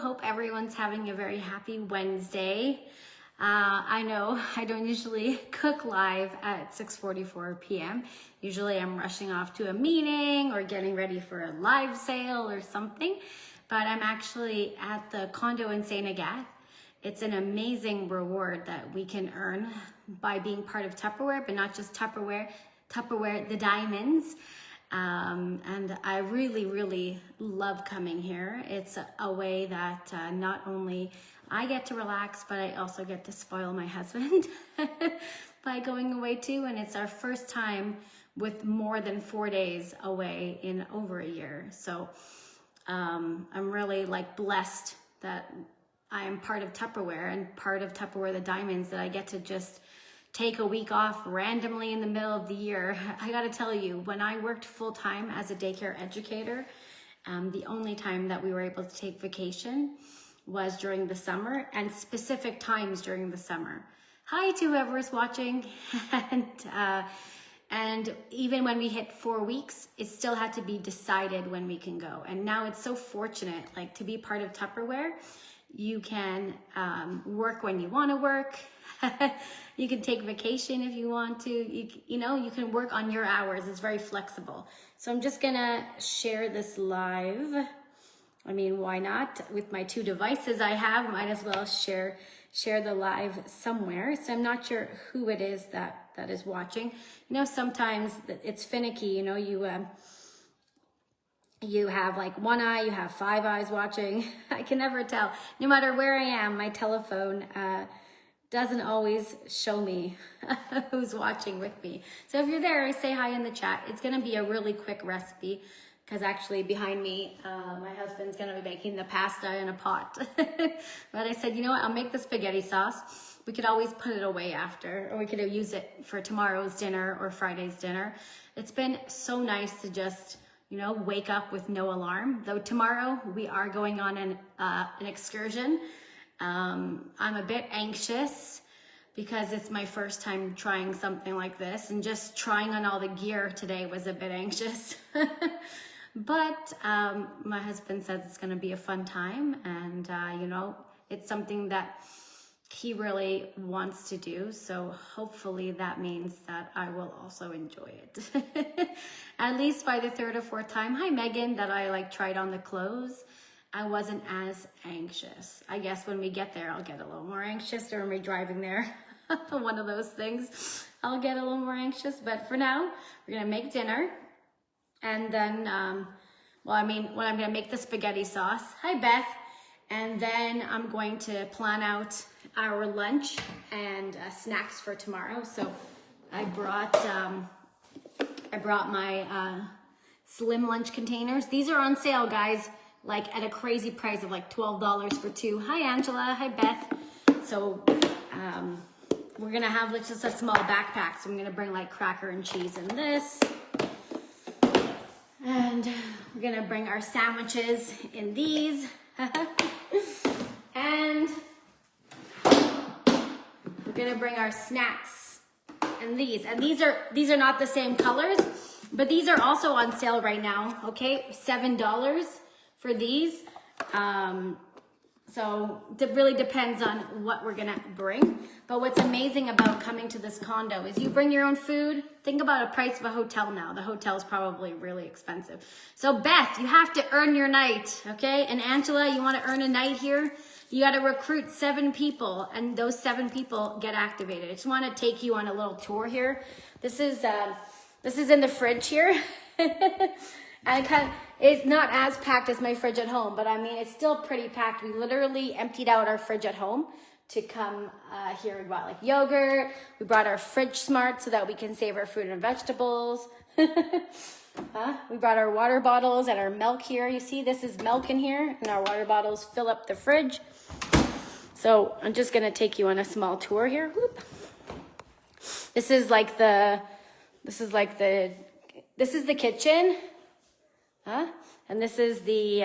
Hope everyone's having a very happy Wednesday. I know I don't usually cook live at 6:44 p.m. Usually I'm rushing off to a meeting or getting ready for a live sale or something, but I'm actually at the condo in St Agathe. It's an amazing reward that we can earn by being part of Tupperware, but not just Tupperware, the diamonds. And I really love coming here. It's a way that not only I get to relax, but I also get to spoil my husband by going away too. And it's our first time with more than 4 days away in over a year. So I'm really blessed that I am part of Tupperware and part of Tupperware the Diamonds, that I get to just take a week off randomly in the middle of the year. I gotta tell you, when I worked full-time as a daycare educator, the only time that we were able to take vacation was during the summer, and specific times during the summer. Hi to whoever's watching. And even when we hit 4 weeks, it still had to be decided when we can go. And now it's so fortunate, to be part of Tupperware. You can work when you want to work. You can take vacation if you want to. You can work on your hours. It's very flexible. So I'm just gonna share this live. I mean, why not? With my 2 devices I have, might as well share the live somewhere. So I'm not sure who it is that is watching. Sometimes it's finicky. You have one eye, you have 5 eyes watching. I can never tell. No matter where I am, my telephone doesn't always show me who's watching with me. So if you're there, say hi in the chat. It's gonna be a really quick recipe, because actually behind me, my husband's gonna be making the pasta in a pot. But I said, you know what, I'll make the spaghetti sauce. We could always put it away after, or we could use it for tomorrow's dinner or Friday's dinner. It's been so nice to just wake up with no alarm. Though tomorrow we are going on an excursion. I'm a bit anxious because it's my first time trying something like this, and just trying on all the gear today was a bit anxious. But my husband says it's going to be a fun time, and it's something that he really wants to do, so hopefully that means that I will also enjoy it. At least by the 3rd or 4th time. Hi Megan, that I tried on the clothes, I wasn't as anxious. I guess when we get there, I'll get a little more anxious, or when we're driving there. One of those things. I'll get a little more anxious, but for now, we're gonna make dinner. And then, I'm gonna make the spaghetti sauce. Hi Beth. And then I'm going to plan out our lunch and snacks for tomorrow. So I brought my slim lunch containers. These are on sale, guys, at a crazy price of $12 for 2. Hi Angela, hi Beth. So we're gonna have just a small backpack. So I'm gonna bring cracker and cheese in this. And we're gonna bring our sandwiches in these. And we're gonna bring our snacks in these. And these are not the same colors, but these are also on sale right now. Okay, $7 for these. So it really depends on what we're gonna bring. But what's amazing about coming to this condo is you bring your own food. Think about the price of a hotel now. The hotel's probably really expensive. So Beth, you have to earn your night, okay? And Angela, you wanna earn a night here? You gotta recruit 7 people, and those 7 people get activated. I just wanna take you on a little tour here. This is in the fridge here. And it's not as packed as my fridge at home, but it's still pretty packed. We literally emptied out our fridge at home to come here. We brought yogurt. We brought our Fridge Smart so that we can save our fruit and vegetables. We brought our water bottles and our milk here. You see, this is milk in here, and our water bottles fill up the fridge. So I'm just gonna take you on a small tour here. Whoop. This is the kitchen. And this is the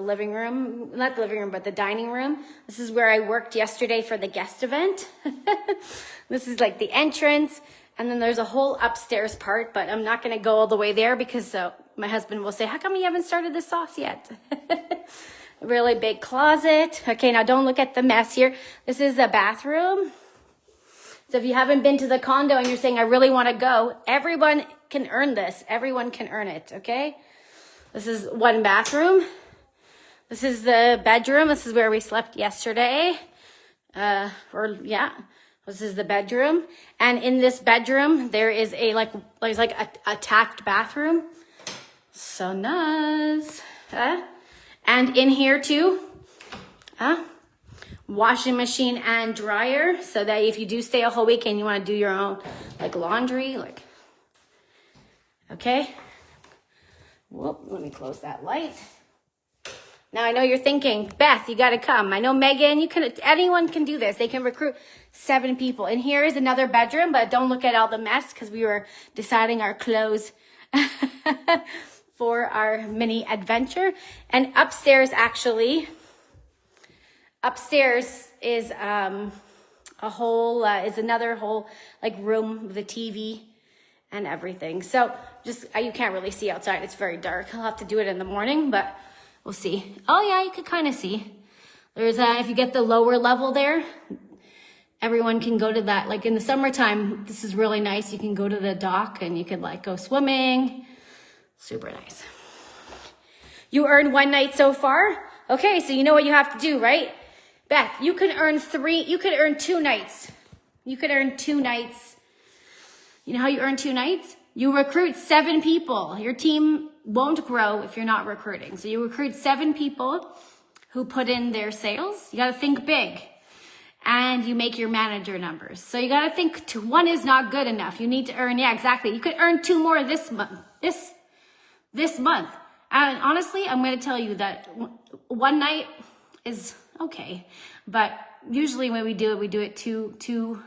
living room, not the living room, but the dining room. This is where I worked yesterday for the guest event. This is the entrance. And then there's a whole upstairs part, but I'm not gonna go all the way there because my husband will say, how come you haven't started the sauce yet? really big closet. Okay, now don't look at the mess here. This is the bathroom. So if you haven't been to the condo and you're saying, I really want to go, everyone can earn this. Everyone can earn it, okay? This is one bathroom. This is the bedroom. This is where we slept yesterday. This is the bedroom. And in this bedroom, there is there's like a tacked bathroom. So nice. And in here too, washing machine and dryer, so that if you do stay a whole week and you want to do your own like laundry, like, okay. Whoop, let me close that light. Now I know you're thinking, Beth, you got to come. I know Megan, anyone can do this. They can recruit 7 people. And here is another bedroom, but don't look at all the mess because we were deciding our clothes for our mini adventure. And upstairs is another whole like room with a TV and everything. So you can't really see outside. It's very dark. I'll have to do it in the morning, but we'll see. Oh yeah, you could kind of see. There's if you get the lower level there, everyone can go to that. Like in the summertime, this is really nice. You can go to the dock and you could like go swimming. Super nice. You earned 1 night so far? Okay, so you know what you have to do, right? Beth, you could earn 2 nights. You could earn 2 nights. You know how you earn 2 nights? You recruit 7 people. Your team won't grow if you're not recruiting. So you recruit 7 people who put in their sales. You got to think big. And you make your manager numbers. So you got to think 1 is not good enough. You need to earn, yeah, exactly. You could earn 2 more this month. This month. And honestly, I'm going to tell you that 1 night is okay. But usually when we do it two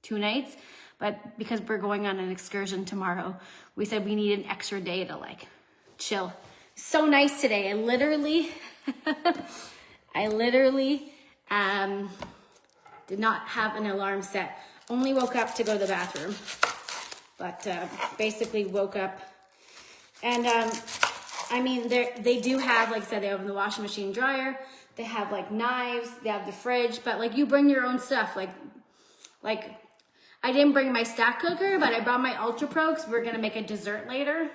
nights. But because we're going on an excursion tomorrow, we said we need an extra day to like chill. So nice today. I literally did not have an alarm set. Only woke up to go to the bathroom. But basically woke up. And I mean, they do have, like I said, they have the washing machine, dryer. They have like knives. They have the fridge. But like you bring your own stuff. Like I didn't bring my stack cooker, but I brought my Ultra Pro because we're going to make a dessert later.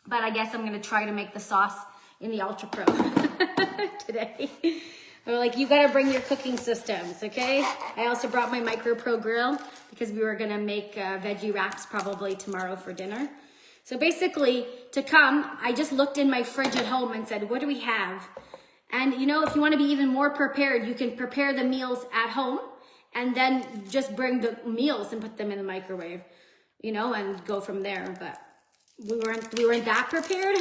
But I guess I'm going to try to make the sauce in the Ultra Pro today. They're like, you got to bring your cooking systems, okay? I also brought my Micro Pro grill because we were going to make veggie wraps probably tomorrow for dinner. So basically, to come, I just looked in my fridge at home and said, what do we have? And you know, if you want to be even more prepared, you can prepare the meals at home and then just bring the meals and put them in the microwave, you know, and go from there. But we weren't that prepared.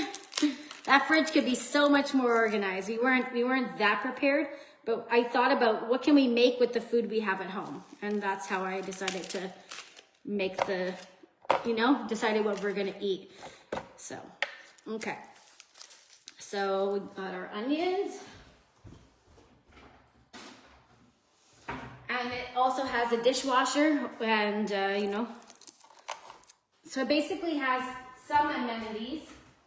That fridge could be so much more organized. We weren't that prepared, but I thought about what can we make with the food we have at home. And that's how I decided to make decided what we're gonna eat. So, okay. So we got our onions. And it also has a dishwasher and, so it basically has some amenities.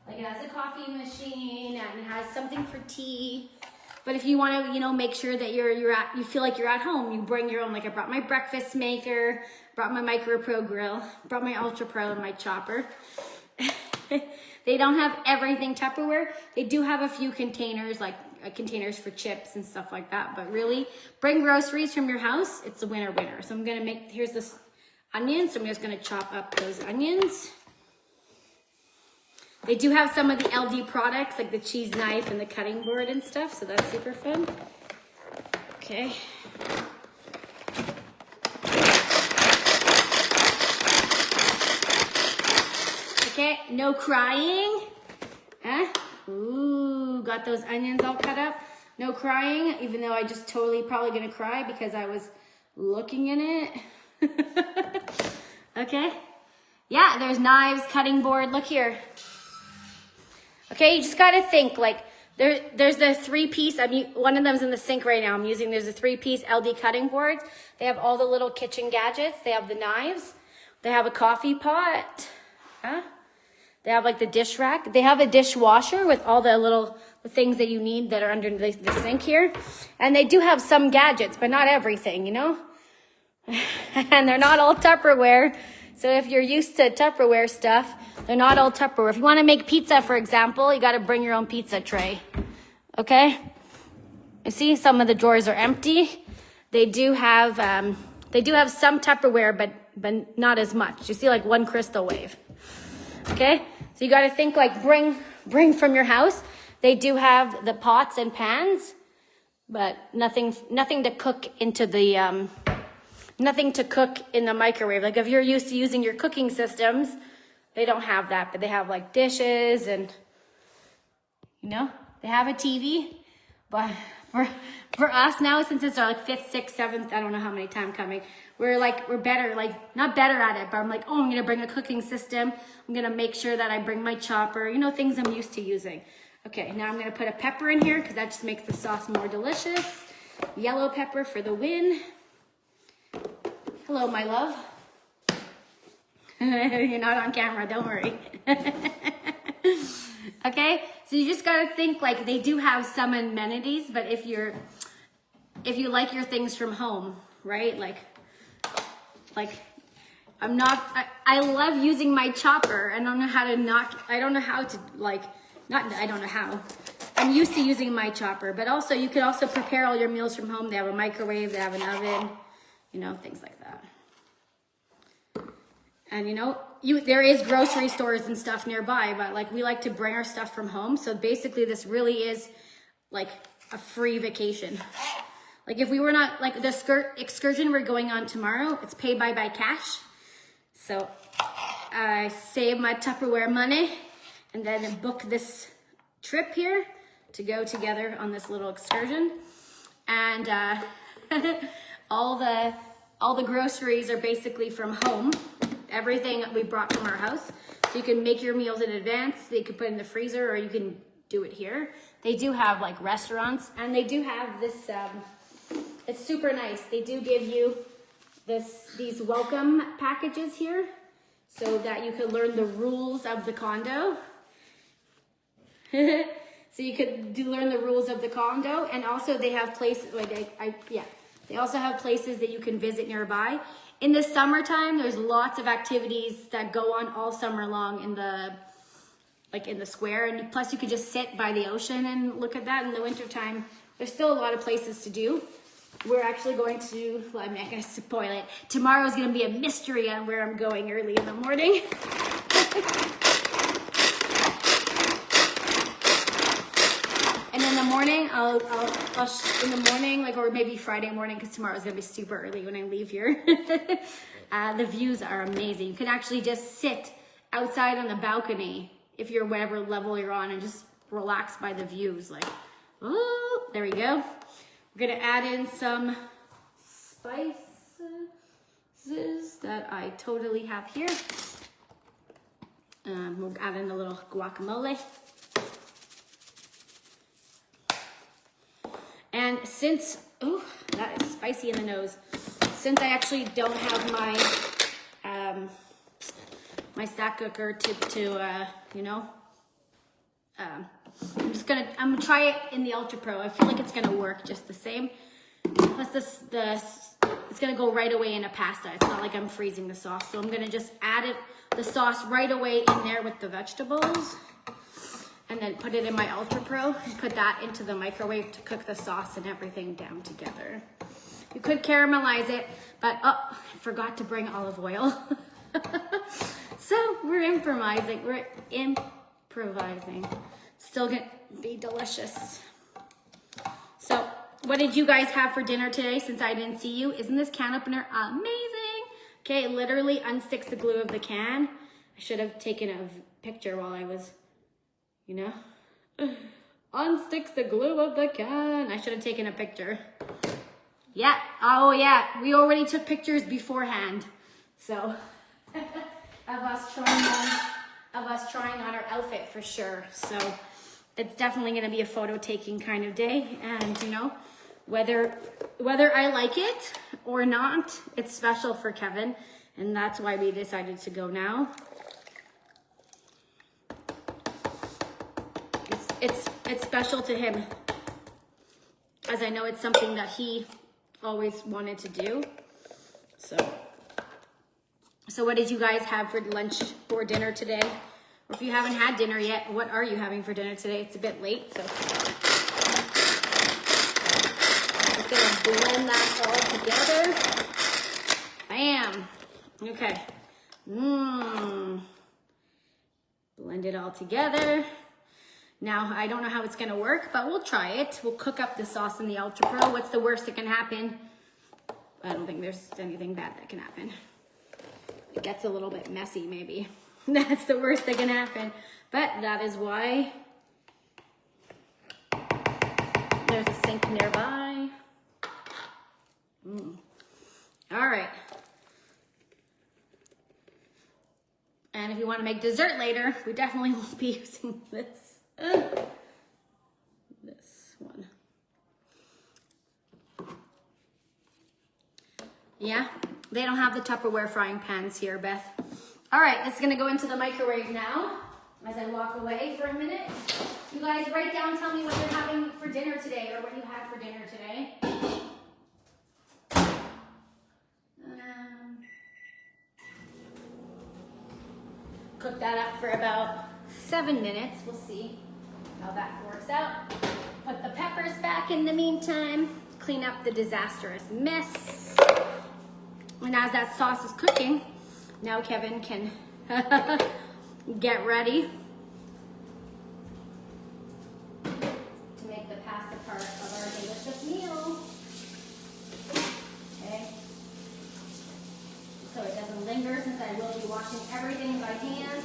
Like it has a coffee machine and it has something for tea. But if you want to, make sure that you feel like you're at home, you bring your own. Like I brought my breakfast maker, brought my Micro Pro grill, brought my Ultra Pro and my chopper. They don't have everything Tupperware. They do have a few containers, like containers for chips and stuff like that. But really, bring groceries from your house. It's a winner. So I'm going to here's this onion. So I'm just going to chop up those onions. They do have some of the LD products, like the cheese knife and the cutting board and stuff. So that's super fun. Okay. Okay, no crying. Ooh, got those onions all cut up. No crying, even though I just probably gonna cry because I was looking in it. Okay. Yeah, there's knives, cutting board. Look here. Okay, you just gotta think like there's the 3-piece. One of them's in the sink right now. There's a 3-piece LD cutting board. They have all the little kitchen gadgets. They have the knives. They have a coffee pot. They have like the dish rack. They have a dishwasher with all the little the things that you need that are under the sink here. And they do have some gadgets, but not everything, you know? And they're not all Tupperware. So if you're used to Tupperware stuff, they're not all Tupperware. If you want to make pizza, for example, you got to bring your own pizza tray. Okay? You see, some of the drawers are empty. They do have some Tupperware, but not as much. You see, like one crystal wave. Okay? So you got to think like bring from your house. They do have the pots and pans, but nothing to cook into the nothing to cook in the microwave. Like if you're used to using your cooking systems, they don't have that, but they have like dishes and, you know, they have a TV. But for us now, since it's our like 5th, 6th, 7th, I don't know how many time coming, we're better, like not better at it, but I'm like, oh, I'm gonna bring a cooking system. I'm gonna make sure that I bring my chopper, you know, things I'm used to using. Okay, now I'm gonna put a pepper in here because that just makes the sauce more delicious. Yellow pepper for the win. Hello, my love. You're not on camera, don't worry. Okay, so you just gotta think like they do have some amenities, but if you like your things from home, right? Like I love using my chopper. I don't know how I'm used to using my chopper, but also you could also prepare all your meals from home. They have a microwave, they have an oven, you know, things like that. And you know, there is grocery stores and stuff nearby, but like we like to bring our stuff from home. So basically this really is like a free vacation. Like if we were not, like the excursion we're going on tomorrow, it's pay by cash. So I save my Tupperware money and then book this trip here to go together on this little excursion. And all the groceries are basically from home. Everything we brought from our house. So you can make your meals in advance. They could put in the freezer or you can do it here. They do have like restaurants and they do have this, it's super nice. They do give you these welcome packages here so that you could learn the rules of the condo. So you could learn the rules of the condo, and also they have places they also have places that you can visit nearby. In the summertime, there's lots of activities that go on all summer long in the square, and plus you could just sit by the ocean and look at that. In the wintertime, there's still a lot of places to do. We're actually going to, well, I'm not going to spoil it. Tomorrow's going to be a mystery on where I'm going early in the morning. And in the morning, I'll in the morning, like, or maybe Friday morning, because tomorrow's going to be super early when I leave here. The views are amazing. You can actually just sit outside on the balcony if you're whatever level you're on and just relax by the views. Like, oh, there we go. We're gonna add in some spices that I totally have here. We'll add in a little guacamole. And since, oh, that is spicy in the nose. Since I actually don't have my my stack cooker I'm gonna try it in the Ultra Pro. I feel like it's gonna work just the same. Plus it's gonna go right away in a pasta. It's not like I'm freezing the sauce. So I'm gonna just add the sauce right away in there with the vegetables. And then put it in my Ultra Pro and put that into the microwave to cook the sauce and everything down together. You could caramelize it, but I forgot to bring olive oil. So we're improvising. Still gonna be delicious. So what did you guys have for dinner today since I didn't see you? Isn't this can opener amazing? Okay, it literally unsticks the glue of the can. I should have taken a picture while I was, unsticks the glue of the can. I should have taken a picture. Yeah, oh yeah, we already took pictures beforehand. So, of us trying on our outfit for sure. So, it's definitely gonna be a photo taking kind of day. And whether I like it or not, it's special for Kevin. And that's why we decided to go now. it's special to him, as I know it's something that he always wanted to do. So what did you guys have for lunch or dinner today? Or if you haven't had dinner yet, what are you having for dinner today? It's a bit late, so just gonna blend that all together. Bam. Okay. Blend it all together. Now, I don't know how it's gonna work, but we'll try it. We'll cook up the sauce in the Ultra Pro. What's the worst that can happen? I don't think there's anything bad that can happen. It gets a little bit messy, maybe. That's the worst that can happen. But that is why there's a sink nearby. All right. And if you want to make dessert later, we definitely won't be using this. This one. Yeah, they don't have the Tupperware frying pans here, Beth. All right, it's gonna go into the microwave now as I walk away for a minute. You guys write down, tell me what you're having for dinner today or what you had for dinner today. Cook that up for about 7 minutes. We'll see how that works out. Put the peppers back in the meantime. Clean up the disastrous mess. And as that sauce is cooking, now Kevin can get ready to make the pasta part of our delicious meal. Okay. So it doesn't linger, since I will be washing everything by hand.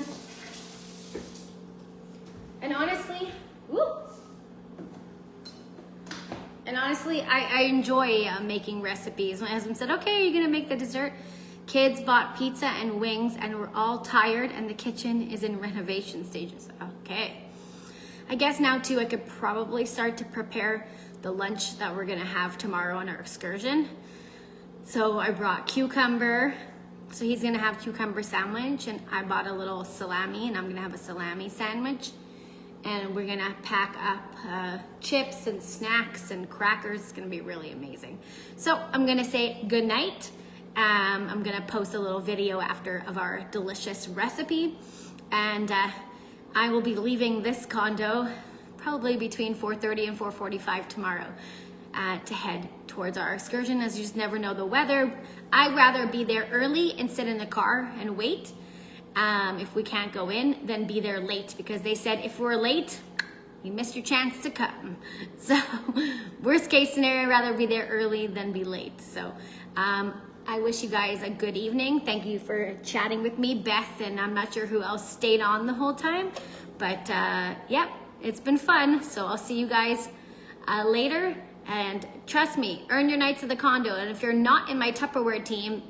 And honestly, I enjoy making recipes. My husband said, okay, you're gonna make the dessert. Kids bought pizza and wings and we're all tired and the kitchen is in renovation stages. Okay. I guess now too, I could probably start to prepare the lunch that we're gonna have tomorrow on our excursion. So I brought cucumber. So he's gonna have cucumber sandwich, and I bought a little salami, and I'm gonna have a salami sandwich. And we're gonna pack up chips and snacks and crackers. It's gonna be really amazing. So I'm gonna say good night. I'm gonna post a little video after of our delicious recipe. And I will be leaving this condo probably between 4:30 and 4:45 tomorrow to head towards our excursion, as you just never know the weather. I'd rather be there early and sit in the car and wait if we can't go in, than be there late, because they said if we're late, you missed your chance to come. So worst case scenario, I'd rather be there early than be late. So I wish you guys a good evening. Thank you for chatting with me, Beth, and I'm not sure who else stayed on the whole time, but yeah, it's been fun. So I'll see you guys later. And trust me, earn your nights at the condo. And if you're not in my Tupperware team,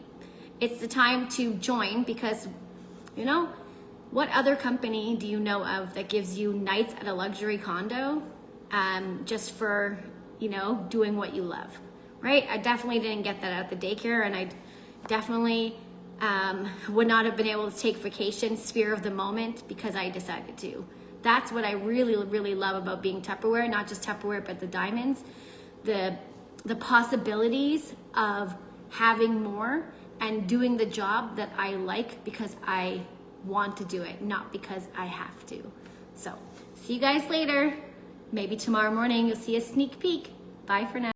it's the time to join, because, you know, what other company do you know of that gives you nights at a luxury condo just for, you know, doing what you love, right? I definitely didn't get that at the daycare, and I definitely would not have been able to take vacation, spur of the moment, because I decided to. That's what I really, really love about being Tupperware, not just Tupperware, but the diamonds. The possibilities of having more and doing the job that I like because I want to do it, not because I have to. So see you guys later. Maybe tomorrow morning you'll see a sneak peek. Bye for now.